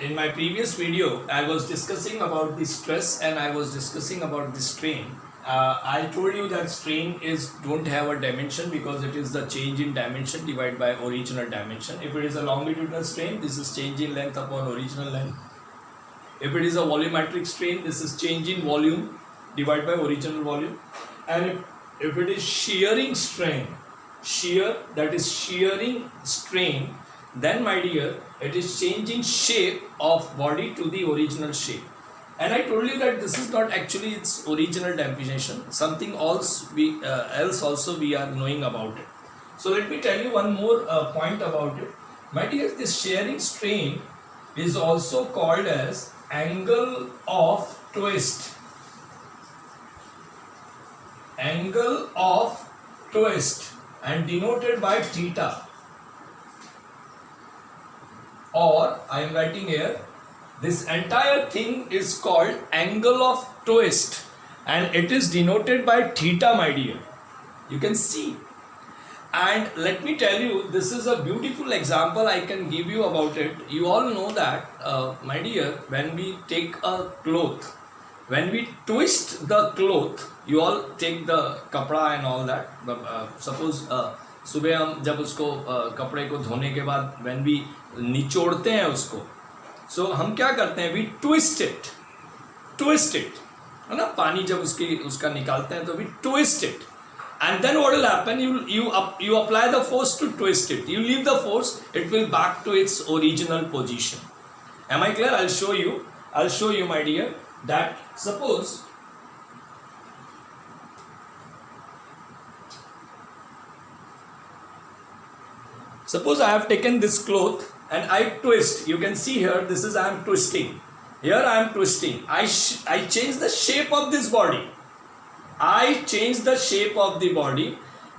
in my previous video, I was discussing about the stress and I was discussing about the strain. I told you that strain don't have a dimension because it is the change in dimension divided by original dimension. If it is a longitudinal strain, this is change in length upon original length. If it is a volumetric strain, this is change in volume divided by original volume. And if it is shearing strain, that is shearing strain, then my dear, it is changing shape of body to the original shape. And I told you that this is not actually its original definition. Something else also we are knowing about it. So let me tell you one more point about it. My dear, this shearing strain is also called as angle of twist. Angle of twist and denoted by theta. Or I am writing here, this entire thing is called angle of twist and it is denoted by theta, my dear. You can see. And let me tell you, this is a beautiful example I can give you about it. You all know that, my dear, when we take a cloth, when we twist the cloth, you all take the kapda and all that. Suppose सुबह हम जब उसको कपड़े को धोने के बाद when we निचोड़ते हैं उसको, so हम क्या करते हैं, we twist it, है ना, पानी जब उसका निकालते हैं तो we twist it, and then what will happen, you apply the force to twist it, you leave the force, it will back to its original position. Am I clear? I'll show you my dear, that suppose I have taken this cloth and I twist. You can see here, this is I am twisting. Here I am twisting. I change the shape of this body.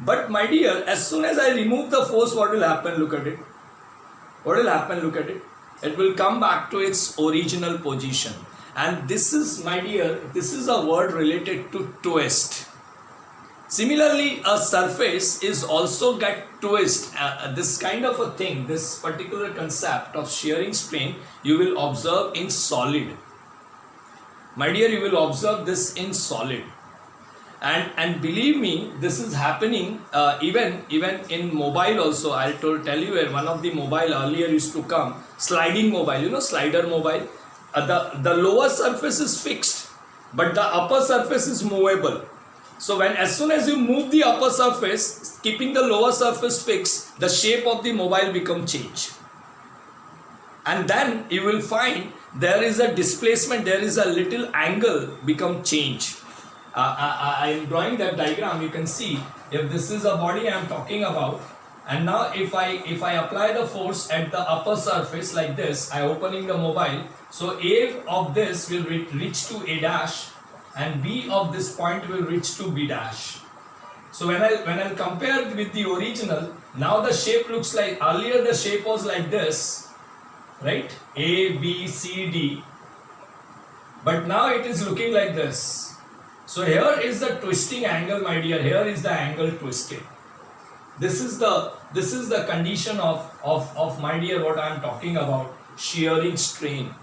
But my dear, as soon as I remove the force, what will happen? Look at it. It will come back to its original position. And this is, my dear, this is a word related to twist. Similarly, a surface is also get twist. This kind of a thing, this particular concept of shearing strain, you will observe in solid. My dear, you will observe this in solid. And believe me, this is happening even in mobile also. I'll tell you where one of the mobile earlier used to come, sliding mobile, you know, slider mobile. The lower surface is fixed, but the upper surface is movable. So as soon as you move the upper surface, keeping the lower surface fixed, the shape of the mobile becomes changed. And then you will find there is a displacement, there is a little angle become change. I am drawing that diagram. You can see if this is a body I am talking about, and now if I apply the force at the upper surface like this, I opening the mobile, so A of this will reach to A dash and B of this point will reach to B dash. So when I compare with the original, now the shape looks like, earlier the shape was like this, right? A, B, C, D, but now it is looking like this. So here is the twisting angle, my dear. Here is the angle twisted. This is the condition of my dear what I am talking about, shearing strain.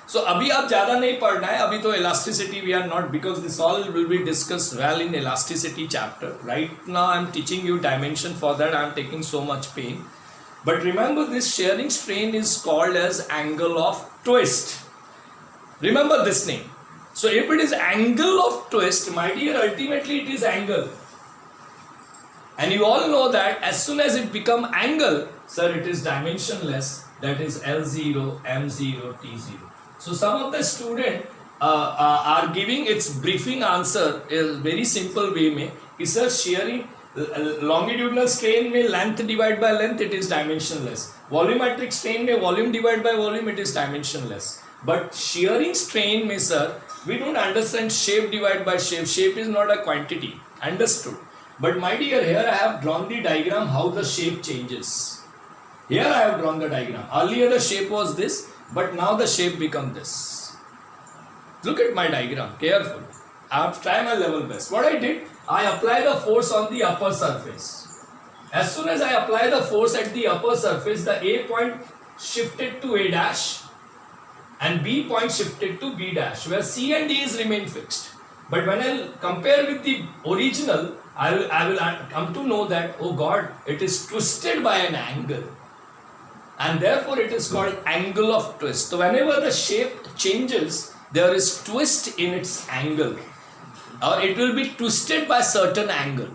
So अभी आप ज़्यादा नहीं पढ़ना है, अभी तो elasticity we are not, because this all will be discussed well in elasticity chapter. Right now I am teaching you dimension, for that I am taking so much pain. But remember, this shearing strain is called as angle of twist. Remember this name. So if it is angle of twist, my dear, ultimately it is angle. And you all know that as soon as it become angle, sir, it is dimensionless. That is L0, M0, T0. So some of the student are giving its briefing answer in very simple way में कि sir shearing longitudinal strain में length divided by length it is dimensionless. Volumetric strain में volume divided by volume it is dimensionless. But shearing strain में sir, we don't understand shape divided by shape. Shape is not a quantity. Understood? But my dear, here I have drawn the diagram how the shape changes. Here I have drawn the diagram. Earlier the shape was this, but now the shape become this. Look at my diagram carefully. I have tried my level best. What I did, I apply the force on the upper surface. As soon as I apply the force at the upper surface, the A point shifted to A dash and B point shifted to B dash, where C and D is remain fixed. But when I compare with the original, I will come to know that, oh God, it is twisted by an angle, and therefore it is called angle of twist. So whenever the shape changes, there is twist in its angle, or it will be twisted by certain angle.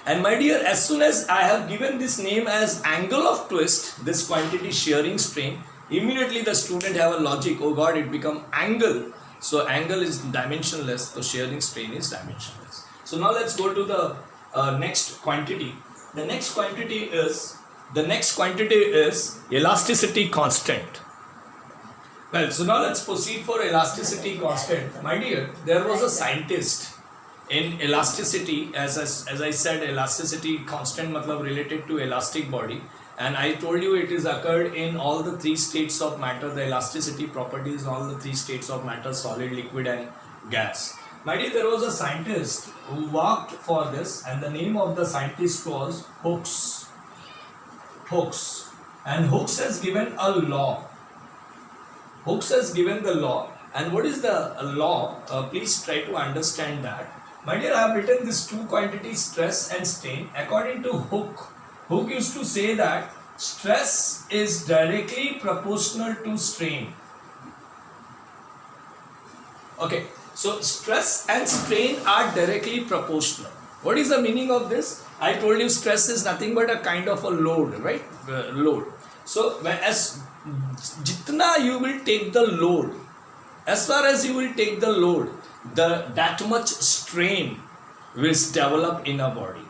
And my dear, as soon as I have given this name as angle of twist, this quantity shearing strain, immediately the student have a logic, oh God, it become angle. So angle is dimensionless, so shearing strain is dimensionless. So now let's go to the next quantity. The next quantity is elasticity constant. Well, so now let's proceed for elasticity constant. My dear, there was a scientist in elasticity, as I said, elasticity constant matlab related to elastic body, and I told you it is occurred in all the three states of matter, the elasticity properties in all the three states of matter, solid, liquid and gas. My dear, there was a scientist who worked for this, and the name of the scientist was Hooks. And Hooks has given a law. Hooks has given the law, and what is the law? Please try to understand that. My dear, I have written these two quantities, stress and strain. According to Hooke used to say that stress is directly proportional to strain. Okay, so stress and strain are directly proportional. What is the meaning of this? I told you stress is nothing but a kind of a load, right? Load. So as jitna you will take the load, as far as you will take the load, that much strain will develop in a body.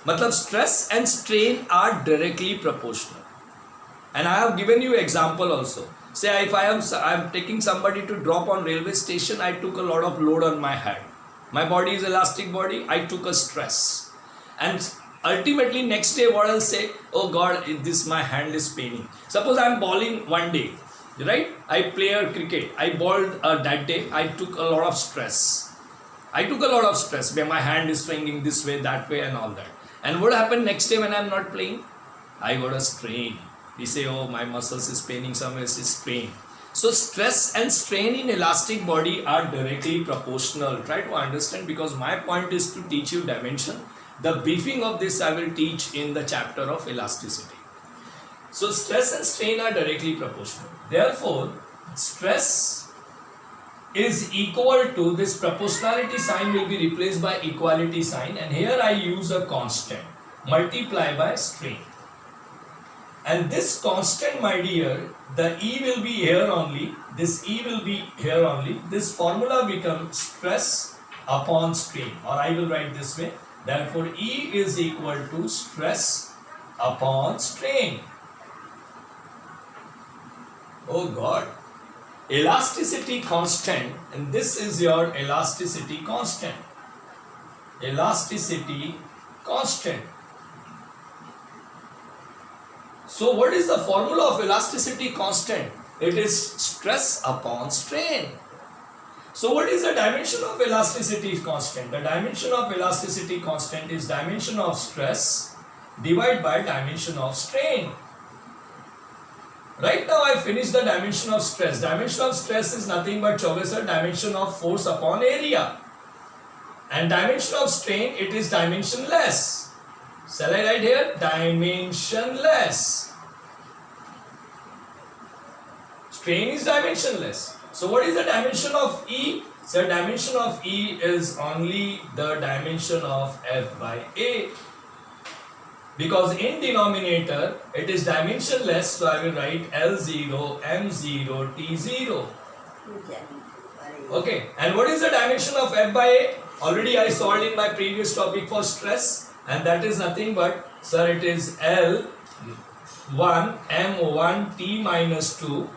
Matlab stress and strain are directly proportional. And I have given you example also. Say if I am taking somebody to drop on railway station, I took a lot of load on my head. My body is elastic body, I took a stress. And ultimately next day what I'll say, oh God, my hand is paining. Suppose I am bowling one day, right? I play a cricket, I bowled that day, I took a lot of stress. Where my hand is swinging this way, that way and all that. And what happened next day when I am not playing? I got a strain. We say, oh, my muscles is paining, somewhere is strain. So stress and strain in elastic body are directly proportional. Try to understand, because my point is to teach you dimension. The briefing of this I will teach in the chapter of elasticity. So stress and strain are directly proportional. Therefore, stress is equal to, this proportionality sign will be replaced by equality sign, and here I use a constant, multiply by strain. And this constant, my dear, the E will be here only, this E will be here only. This formula becomes stress upon strain, or I will write this way. Therefore, E is equal to stress upon strain. Oh God. Elasticity constant, and this is your elasticity constant. Elasticity constant. So what is the formula of elasticity constant? It is stress upon strain. So what is the dimension of elasticity constant? The dimension of elasticity constant is dimension of stress divided by dimension of strain. Right now I finished the dimension of stress. Dimension of stress is nothing but dimension of force upon area. And dimension of strain, it is dimensionless. Shall I write here? Dimensionless. Strain is dimensionless. So what is the dimension of E? So dimension of E is only the dimension of F by A. Because in denominator it is dimensionless, so I will write L0, M0, T0. Okay, and what is the dimension of F by A? Already I solved in my previous topic for stress, and that is nothing but, sir, it is L1 M1 T minus 2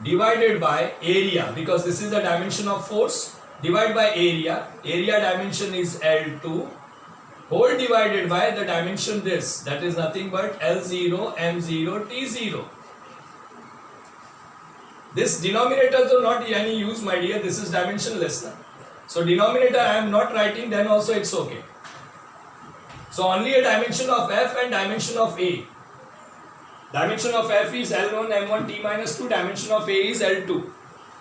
divided by area, because this is the dimension of force, divided by area. Area dimension is L2 whole divided by the dimension this, that is nothing but L0 M0 T0. This denominator is not any use, my dear, this is dimensionless. Na? So denominator I am not writing, then also it's okay. So only a dimension of F and dimension of A. Dimension of F is L1 M1 T minus 2. Dimension of A is L2.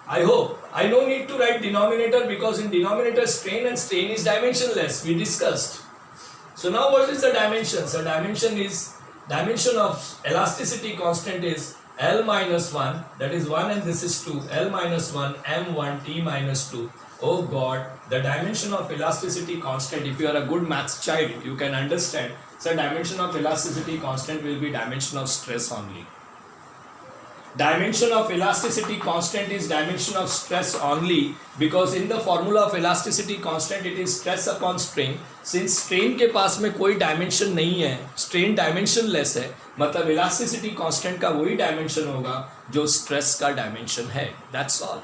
I hope. I no need to write denominator because in denominator strain and strain is dimensionless. We discussed. So now what is the dimension? So dimension of elasticity constant is L minus 1, that is 1 and this is 2, L minus 1 M1 T minus 2. Oh God, the dimension of elasticity constant, if you are a good maths child, you can understand. So dimension of elasticity constant will be dimension of stress only. Dimension of elasticity constant is dimension of stress only because in the formula of elasticity constant it is stress upon strain. Since strain के पास में कोई dimension नहीं है, strain dimensionless है, मतलब elasticity constant का वही dimension होगा जो stress का dimension है. That's all.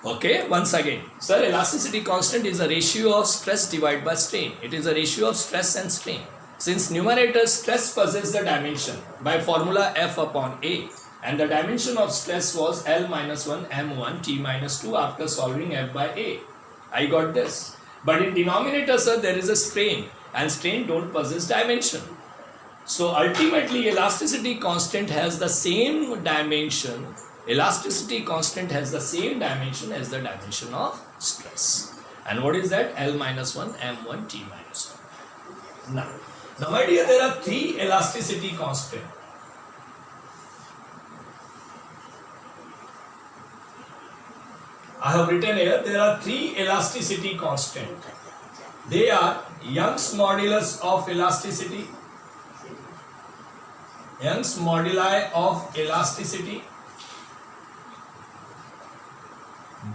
Okay, once again, sir, elasticity constant is a ratio of stress divided by strain. It is a ratio of stress and strain. Since numerator stress possesses the dimension by formula F upon A and the dimension of stress was L minus 1 M1 T minus 2 after solving F by A. I got this. But in denominator, sir, there is a strain and strain don't possess dimension. So ultimately elasticity constant has the same dimension. Elasticity constant has the same dimension as the dimension of stress. And what is that? L minus 1 M1 T minus 1. Now my dear, there are three elasticity constants. I have written here, there are three elasticity constants. They are Young's modulus of elasticity, Young's moduli of elasticity,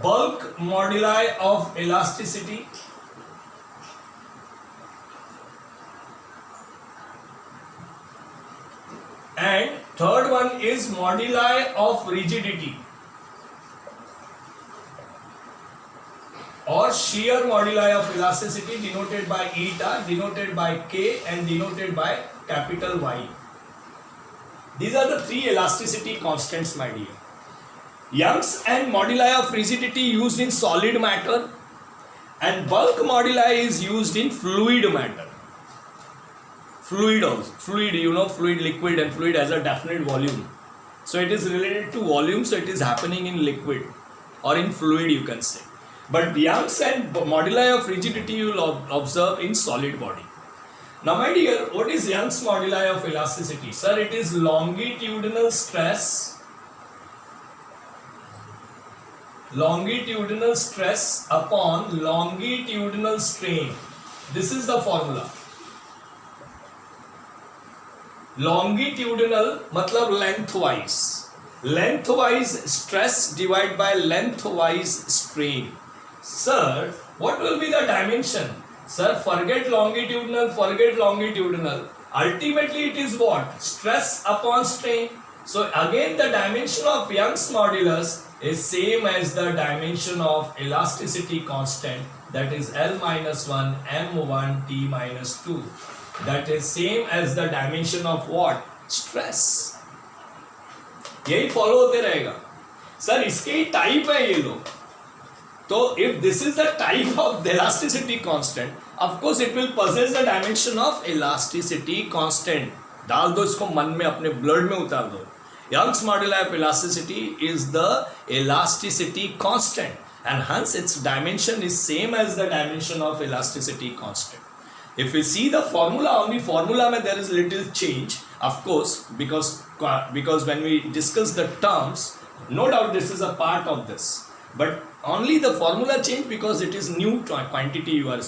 bulk moduli of elasticity, and third one is moduli of rigidity or shear moduli of elasticity denoted by eta, denoted by K and denoted by capital Y. These are the three elasticity constants, my dear. Young's and moduli of rigidity used in solid matter and bulk moduli is used in fluid matter. Fluid also. Fluid, you know, fluid, liquid and fluid has a definite volume. So it is related to volume, so it is happening in liquid or in fluid you can say. But Young's and moduli of rigidity you will observe in solid body. Now my dear, what is Young's moduli of elasticity? Sir, it is longitudinal stress upon longitudinal strain. This is the formula. Longitudinal matlab lengthwise stress divided by lengthwise strain. Sir, what will be the dimension? Sir, forget longitudinal. Ultimately it is what? Stress upon strain. So again the dimension of Young's modulus is same as the dimension of elasticity constant, that is L minus 1 M1 T minus 2. That is same as the dimension of what? Stress. यही follow होते रहेगा. Sir इसके ही type है ये लोग. तो if this is the type of the elasticity constant, of course it will possess the dimension of elasticity constant. डाल दो इसको मन में, अपने ब्लड में उतार दो. Young's moduli of elasticity is the elasticity constant and hence its dimension is same as the dimension of elasticity constant. If we see the formula, only formula mein there is little change, of course, because when we discuss the terms, no doubt this is a part of this, but only the formula change because it is new quantity you are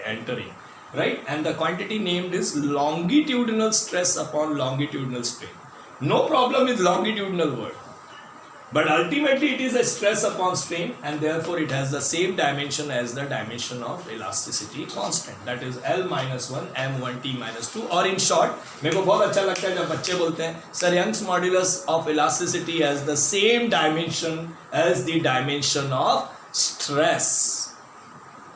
entering, right? And the quantity named is longitudinal stress upon longitudinal strain. No problem with longitudinal word, but ultimately it is a stress upon strain and therefore it has the same dimension as the dimension of elasticity constant, that is L minus 1 M1 T minus 2. और in short, मेरे को बहुत अच्छा लगता है जब बच्चे बोलते हैं sir Young's modulus of elasticity has the same dimension as the dimension of stress.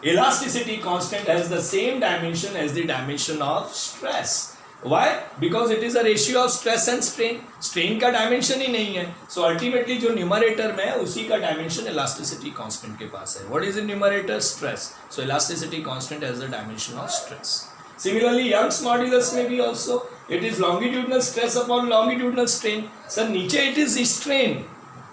Elasticity constant has the same dimension as the dimension of stress. Why? Because it is a ratio of stress and strain. Strain का dimension ही नहीं है. So ultimately जो numerator में है उसी का dimension elasticity constant के पास है. What is in numerator? Stress. So elasticity constant has the dimension of stress. Similarly, Young's modulus में भी also It is longitudinal stress upon longitudinal strain. Sir, niche it is strain.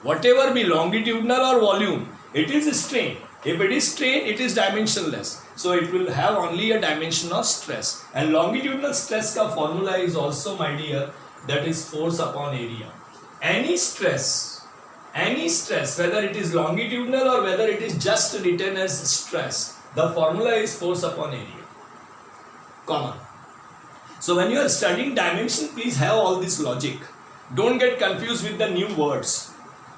Whatever be longitudinal or volume, it is strain. If it is strain, it is dimensionless. So it will have only a dimension of stress. And longitudinal stress ka formula is also, my dear, that is force upon area. Any stress, whether it is longitudinal or whether it is just written as stress, the formula is force upon area. Common. So when you are studying dimension, please have all this logic. Don't get confused with the new words.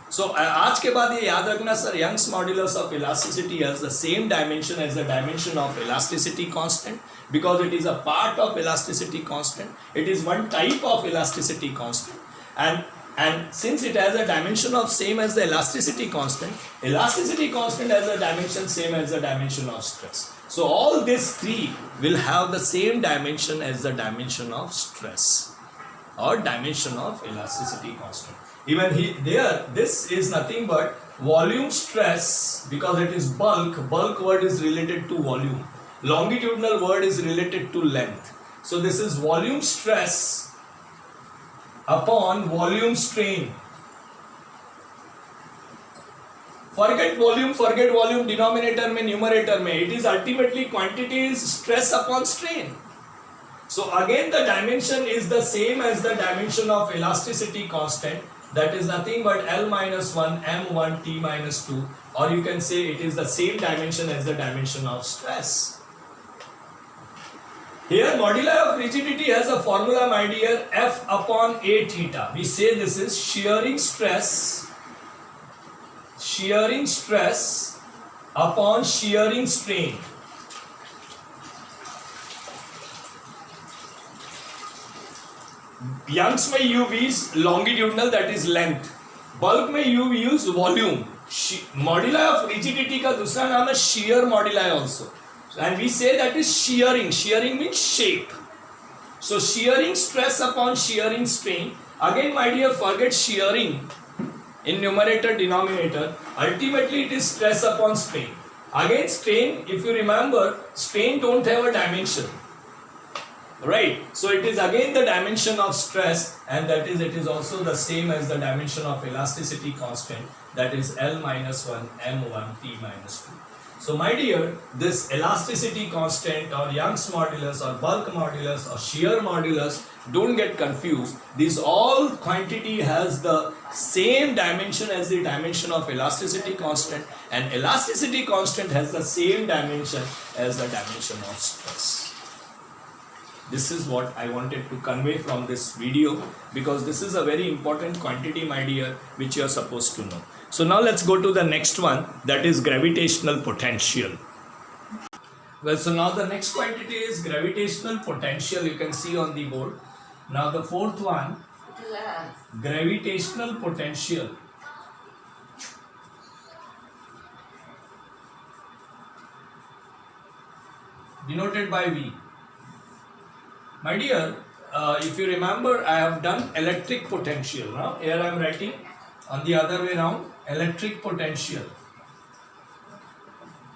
So आज के बाद ये याद रखना sir, Young's modulus of elasticity has the same dimension as the dimension of elasticity constant, because it is a part of elasticity constant. It is one type of elasticity constant, and since it has a dimension of same as the elasticity constant has a dimension same as the dimension of stress. So all these three will have the same dimension as the dimension of stress or dimension of elasticity constant. Even there, this is nothing but volume stress, because it is bulk word is related to volume, longitudinal word is related to length. So this is volume stress upon volume strain. Forget volume, denominator में, numerator में, it is ultimately quantity is stress upon strain. So again the dimension is the same as the dimension of elasticity constant, that is nothing but L minus 1 M1 T minus 2, or you can say it is the same dimension as the dimension of stress. Here moduli of rigidity has a formula, my dear, F upon A theta. We say this is shearing stress upon shearing strain. Young's में you use longitudinal, that is length. Bulk में you use volume. Moduli of rigidity का दूसरा नाम है shear moduli also. And we say that is shearing. Shearing means shape. So shearing stress upon shearing strain. Again, my dear, forget shearing in numerator denominator. Ultimately, it is stress upon strain. Again, strain, if you remember, strain don't have a dimension. Right, so it is again the dimension of stress, and that is, it is also the same as the dimension of elasticity constant, that is L minus 1 M1 T minus 2. So my dear, this elasticity constant or Young's modulus or bulk modulus or shear modulus, don't get confused. This all quantity has the same dimension as the dimension of elasticity constant, and elasticity constant has the same dimension as the dimension of stress. This is what I wanted to convey from this video, because this is a very important quantity, my dear, which you are supposed to know. So now let's go to the next one, that is gravitational potential. Well, so now the next quantity is gravitational potential. You can see on the board. Now the fourth one, gravitational potential. Denoted by V. My dear, if you remember, I have done electric potential. Now here I am writing on the other way around, electric potential.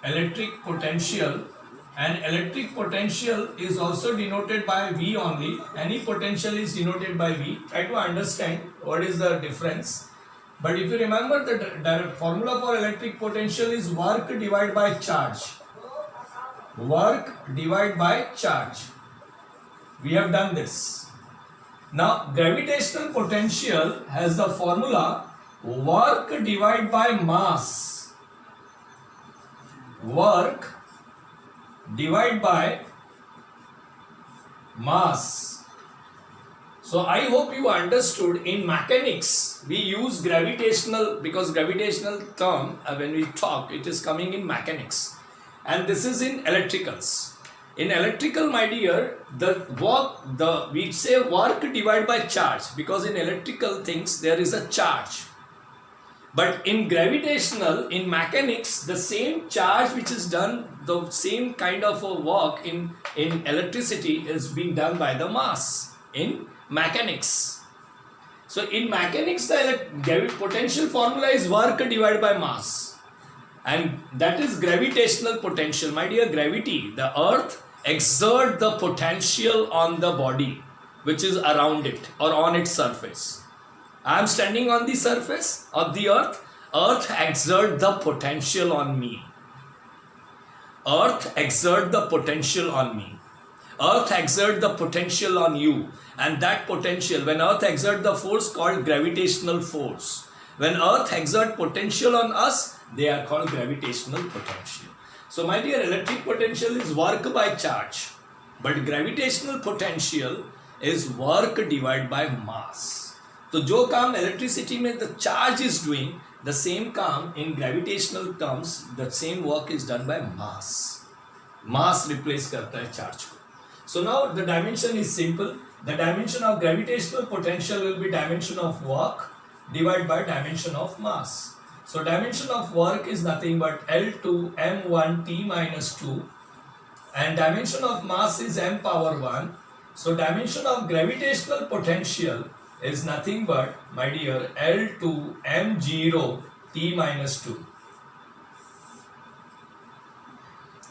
Electric potential, and electric potential is also denoted by V only. Any potential is denoted by V. Try to understand what is the difference. But if you remember, the formula for electric potential is work divided by charge. Work divided by charge. We have done this. Now gravitational potential has the formula work divided by mass. Work divided by mass. So I hope you understood. In mechanics we use gravitational, because gravitational term when we talk, it is coming in mechanics, and this is in electricals. In electrical, my dear, we say work divided by charge, because in electrical things there is a charge. But in gravitational, in mechanics, the same charge which is done, the same kind of a work in electricity is being done by the mass in mechanics. So in mechanics, the potential formula is work divided by mass, and that is gravitational potential. My dear, gravity, the earth exert the potential on the body, which is around it or on its surface. I am standing on the surface of the earth. Earth exert the potential on me. Earth exert the potential on me. Earth exert the potential on you. And that potential, when earth exert the force called gravitational force. When earth exert potential on us, they are called gravitational potential. So my dear, electric potential is work by charge. But gravitational potential is work divided by mass. So जो काम electricity में the charge is doing, the same काम in gravitational terms, the same work is done by mass. Mass replace करता है charge को. So now the dimension is simple. The dimension of gravitational potential will be dimension of work divided by dimension of mass. So dimension of work is nothing but L2 m1 t minus 2, and dimension of mass is m power 1. So dimension of gravitational potential is nothing but, my dear, L2 m0 t minus 2.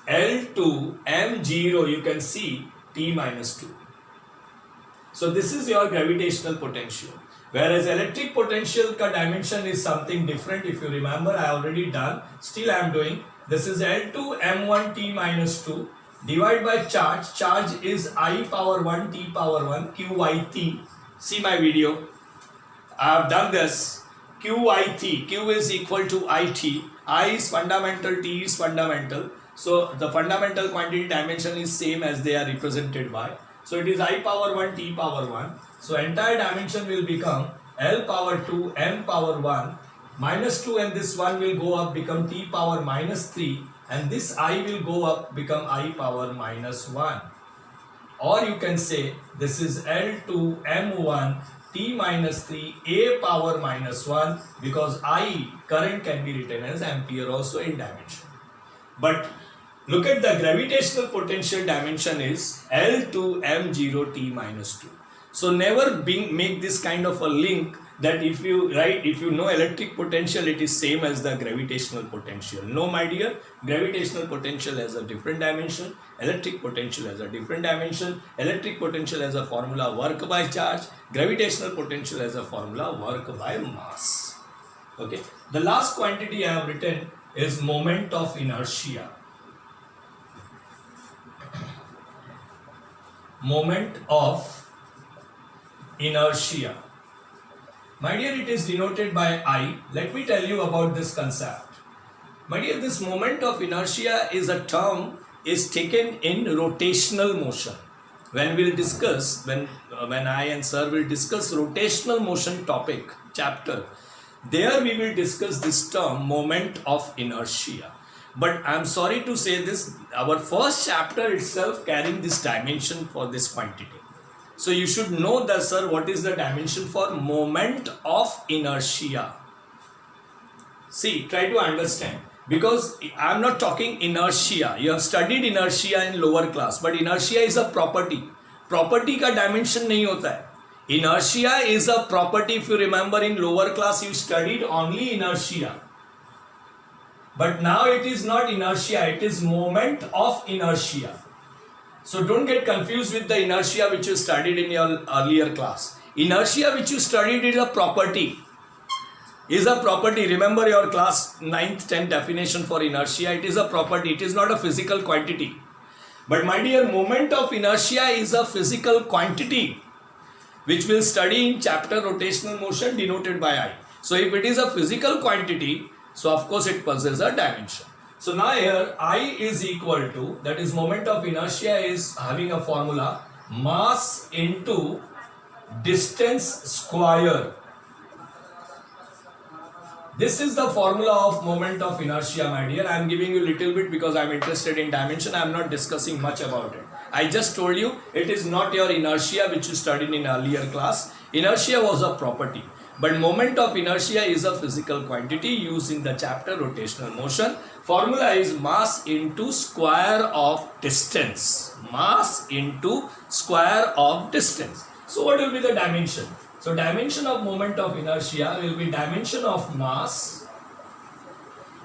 L2 m0, you can see t minus 2. So this is your gravitational potential. Whereas electric potential ka dimension is something different. If you remember, I already done. Still I am doing. This is L2 m1 t minus 2 divided by charge. Charge is I power 1 t power 1 qit. See my video. I have done this. qit. Q is equal to it. I is fundamental. T is fundamental. So the fundamental quantity dimension is same as they are represented by. So it is I power 1 t power 1. So entire dimension will become L power 2 m power 1 minus 2, and this 1 will go up become t power minus 3, and this I will go up become I power minus 1. Or you can say this is L2 m1 t minus 3 a power minus 1, because I current can be written as ampere also in dimension. But look at the gravitational potential dimension is L2 m0 t minus 2. So never make this kind of a link that if you know electric potential, it is same as the gravitational potential. No, my dear, gravitational potential has a different dimension, electric potential has a different dimension. Electric potential has a formula work by charge, gravitational potential has a formula work by mass. Okay, the last quantity I have written is moment of inertia. Moment of inertia. My dear, it is denoted by I. Let me tell you about this concept. My dear, this moment of inertia is a term is taken in rotational motion. When we'll discuss, when I and sir will discuss rotational motion topic chapter, there we will discuss this term moment of inertia. But I am sorry to say this, our first chapter itself carrying this dimension for this quantity. So you should know that, sir, what is the dimension for moment of inertia. See, try to understand, because I am not talking inertia. You have studied inertia in lower class, but inertia is a property. Property का dimension नहीं होता है. Inertia is a property. If you remember in lower class you studied only inertia. But now it is not inertia, it is moment of inertia. So don't get confused with the inertia which you studied in your earlier class. Inertia which you studied is a property. Remember your class 9th, 10th definition for inertia. It is a property. It is not a physical quantity. But my dear, moment of inertia is a physical quantity which we'll study in chapter rotational motion denoted by I. So if it is a physical quantity, so of course it possesses a dimension. So now here I is equal to, that is moment of inertia is having a formula mass into distance square. This is the formula of moment of inertia, my dear. I am giving you a little bit because I am interested in dimension. I am not discussing much about it. I just told you it is not your inertia which you studied in earlier class. Inertia was a property. But moment of inertia is a physical quantity used in the chapter rotational motion. Formula is mass into square of distance. Mass into square of distance. So what will be the dimension? So dimension of moment of inertia will be dimension of mass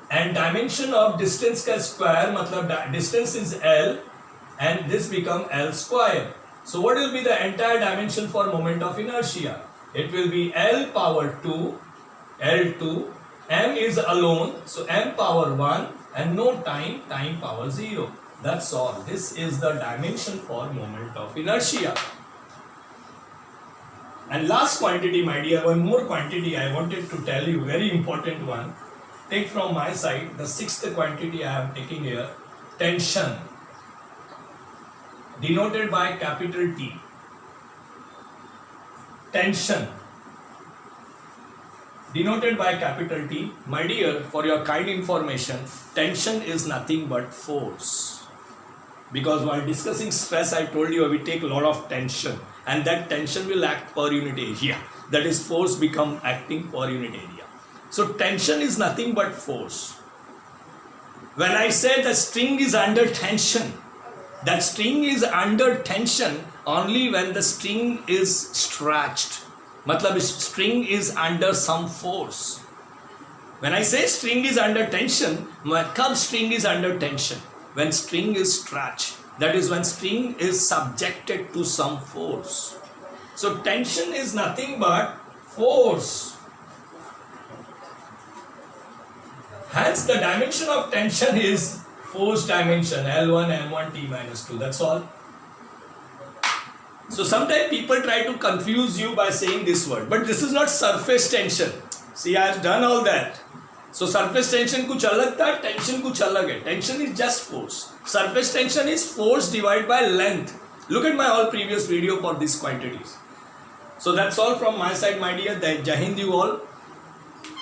and dimension of distance ka square, matlab distance is L and this become L square. So what will be the entire dimension for moment of inertia? It will be L power 2, L2, m is alone, so m power 1 and no time, time power 0. That's all. This is the dimension for moment of inertia. And last quantity, my dear, one more quantity I wanted to tell you, very important one. Take from my side, the sixth quantity I am taking here, tension, denoted by capital T. Tension, denoted by capital T. My dear, for your kind information, tension is nothing but force. Because while discussing stress, I told you we take a lot of tension, and that tension will act per unit area. That is, force become acting per unit area. So tension is nothing but force. When I say the string is under tension, that string is under tension only when the string is stretched. Matlab string is under some force. When I say string is under tension, my curved string is under tension. When string is stretched, that is when string is subjected to some force. So tension is nothing but force. Hence the dimension of tension is force dimension, L1, M1, T minus 2. That's all. So sometimes people try to confuse you by saying this word, but this is not surface tension. See, I have done all that. So surface tension कुछ अलग था, tension कुछ अलग है. Tension is just force. Surface tension is force divided by length. Look at my all previous video for these quantities. So that's all from my side, my dear. Jai Hind you all.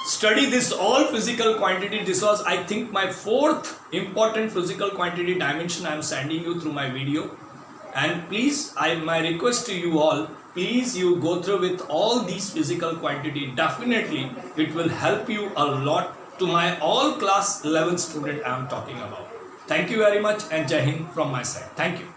Study this all physical quantity. This was, I think, my fourth important physical quantity dimension I am sending you through my video. And please, my request to you all, please you go through with all these physical quantity. Definitely it will help you a lot to my all class 11 student I am talking about. Thank you very much and Jai Hind from my side. Thank you.